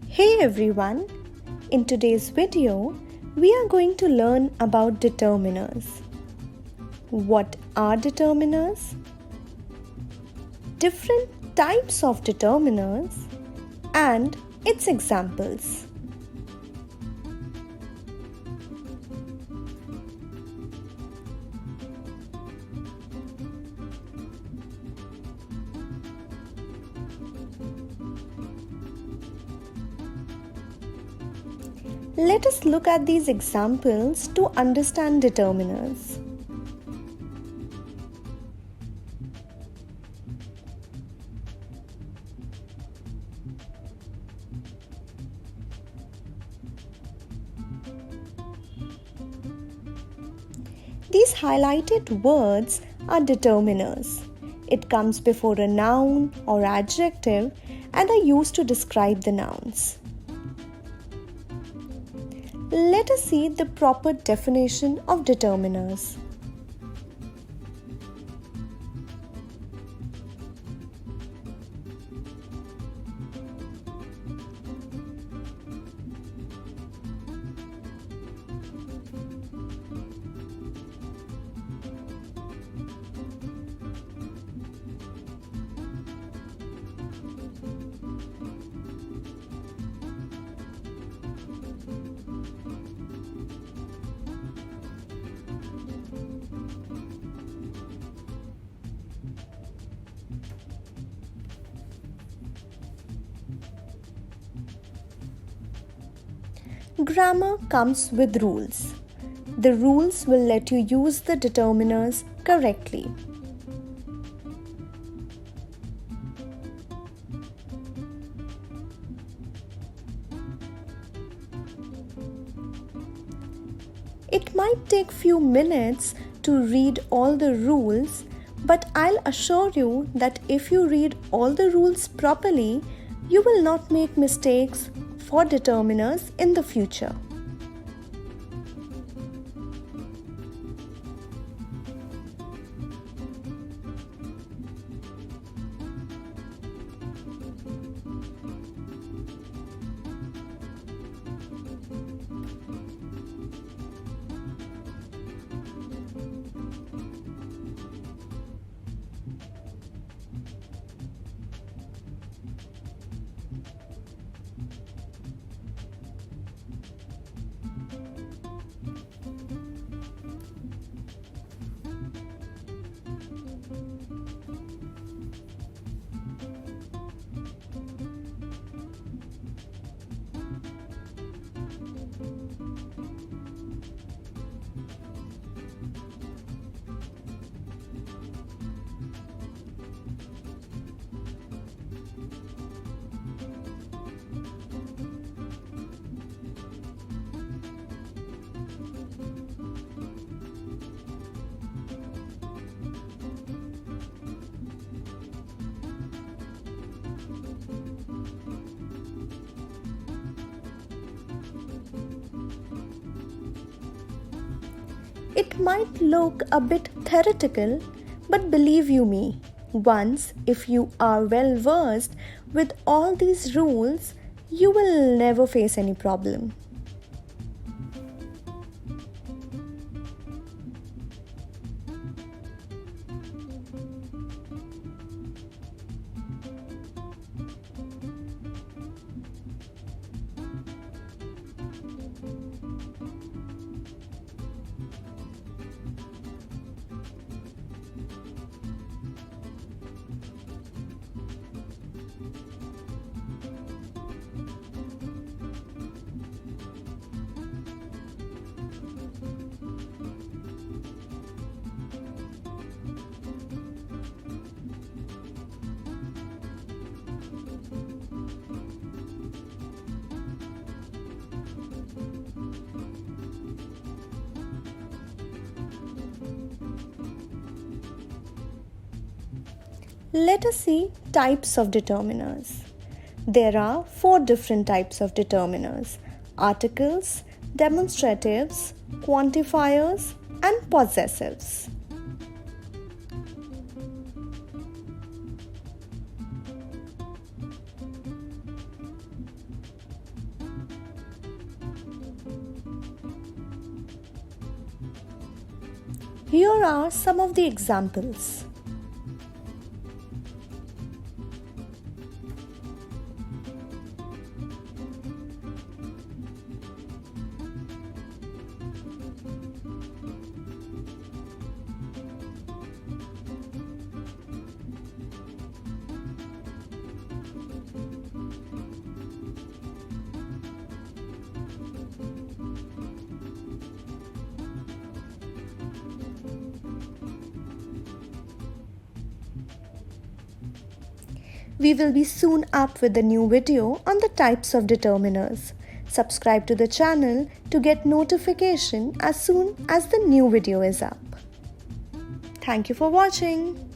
Hey everyone! In today's video, we are going to learn about determiners. What are determiners? Different types of determiners and its examples. Let us look at these examples to understand determiners. These highlighted words are determiners. It comes before a noun or adjective and are used to describe the nouns. Let us see the proper definition of determiners. Grammar comes with rules. The rules will let you use the determiners correctly. It might take few minutes to read all the rules, but I'll assure you that if you read all the rules properly, you will not make mistakes for determiners in the future. It might look a bit theoretical, but believe you me, once if you are well versed with all these rules, you will never face any problem. Let us see types of determiners. There are 4 different types of determiners: articles, demonstratives, quantifiers, and possessives. Here are some of the examples. We will be soon up with a new video on the types of determiners. Subscribe to the channel to get notification as soon as the new video is up. Thank you for watching.